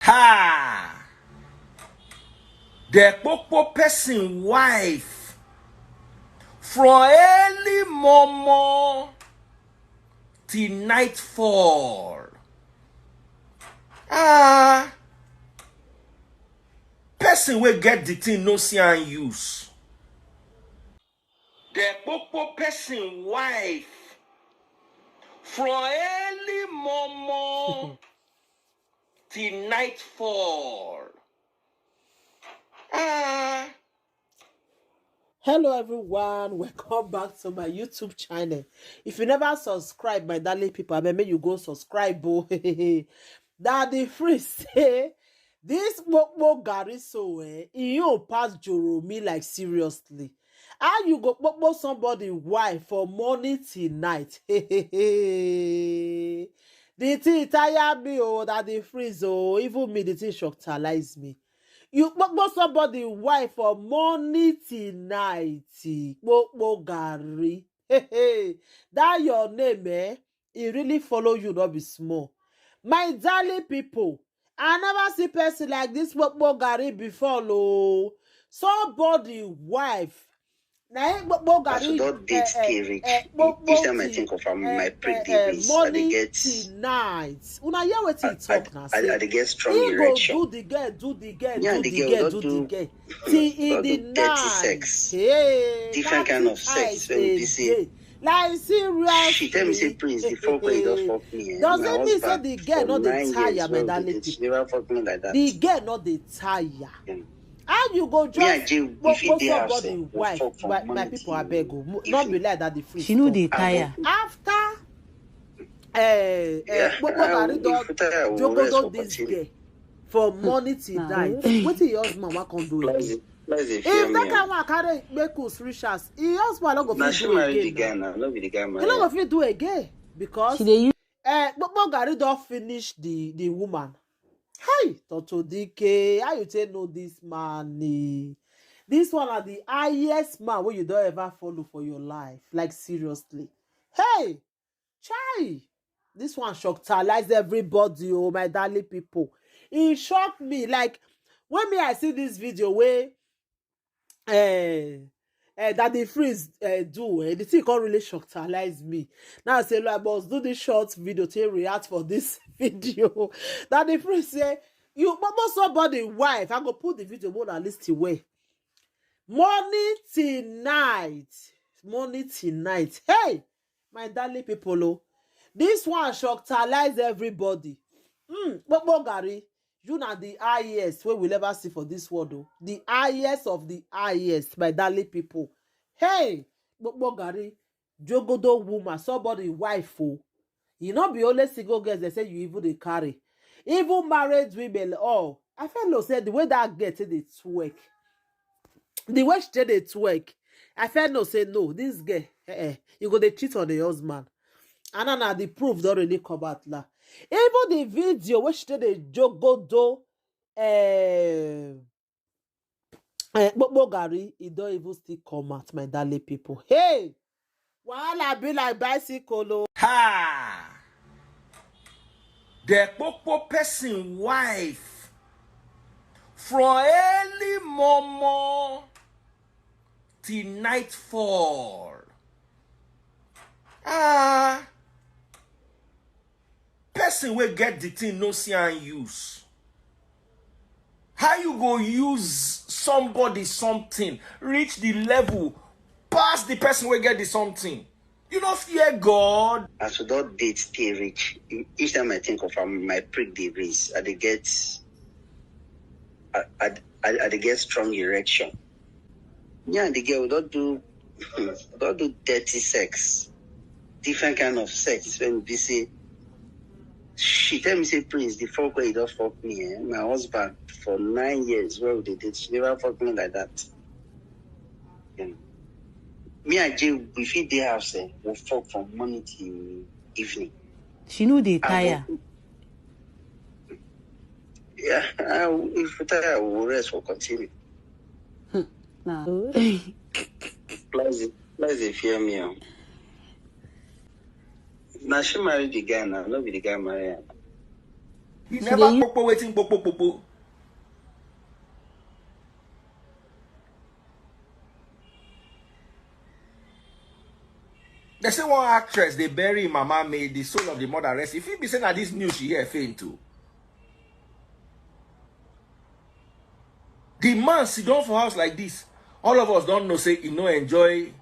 Ha! The Kpokpo person wife from early momo till nightfall. Person will get the thing no see and use. The Kpokpo person wife from early momo till nightfall. Hello everyone, welcome back to my YouTube channel. If you never subscribe, my darling people, I mean you go subscribe. Daddy Free say this Kpokpogiri so you pass Joromi like seriously. How you go Kpokpo somebody wife for morning till night? The thing tire me, oh, Daddy Free, oh, even me the thing shockalize me. You Kpokpo somebody wife for morning till night. Kpokpogiri. That your name, it really follow you, not be small. My darling people, I never see person like this Kpokpogiri before, lo. Somebody wife. Na Kpokpogiri. Don't date spirit. Each time I think of my pre-degrees, I dey get night. Una hear wetin talk na say. I dey get strong erection. Do the girl. Till in the night. Sex. Hey, different kind of sex. When you see, like seriously. she tell me say Prince, the fuck way don't fuck me. Does it mean say the girl not dey tire, my darling people? She never fuck me like that. The girl not dey tire. Yeah. How you go just somebody wife? My people are beg, not be like that. The free. She know they tire. After Jogodo this girl from morning till night. What your husband want can do again? If that kind one carry make us rich as, your husband not go fit do again. No be the guy marry. He not go fit do again because Kpokpogiri don finish the woman. Hey, Toto DK, how you take know this man? This one are the highest man where you don't ever follow for your life. Like seriously. Hey, chai. This one shocked everybody, oh my darling people. It shocked me. Like when I see this video where that the freeze do the thing can't really shockalize me. Now I say, I must do this short video to react for this video. That the freeze say, you must somebody wife. I go put the video more than list away. Morning till night. Hey, my darling people, oh, this one shockalize everybody. Kpokpogiri, you know the highest wey we'll ever see for this world, oh. The highest of the highest, my darling people. Hey, Kpokpogiri, Jogodo woman, somebody wife, oh. You not be only single girls, they say you even they carry. Even married women, oh, I feel no say the way that get they twerk. The way she they twerk, I feel no say no, this girl, you go they cheat on the husband. And now the proof don't really come out lah. Even the video which did the Jogodo Kpokpogiri, it don't even still come out, my darling people. Hey, while I be like bicycle. Ha! The Kpokpo person wife from early momo till nightfall. Person will get the thing no see and use. How you go use somebody something, reach the level, pass the person will get the something? You don't fear God. As we don't date stay rich. Each time I think of my pre-degrees, I dey get strong erection. Yeah, the girl don't do dirty sex. Different kind of sex. When we say, she tell me say Prince, the fuck way you don't fuck me. My husband for 9 years, where they did, she never fuck me like that. Yeah. Me and Jay, we feed the house, we'll fuck from morning till evening. She know they tire. Yeah, if we tire, we'll rest, we'll continue. Nah. Please fear me. Now she married the guy now, not be the guy married. He She never dey use- popo waiting popo. They say one actress they bury mama made the soul of the mother rest. If you be saying that this news she hear faint too. The man sit down for house like this. All of us don't know say he no enjoy.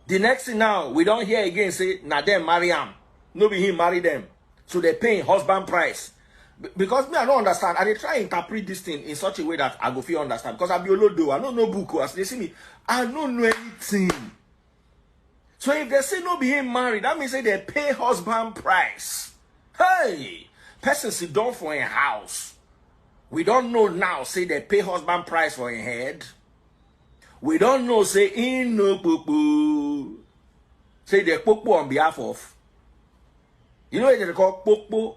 The next thing now we don't hear again say na them marry him. No be him marry them. So they paying husband price. Because me I don't understand. And they try to interpret this thing in such a way that I go feel understand. Because I be olodo. I don't know book. As they see me, I don't know anything. So if they say no be him married, that means say they pay husband price. Hey, person sit down for a house. We don't know now say they pay husband price for a head. We don't know say in no popo. Say they popo on behalf of. You know what they call popo?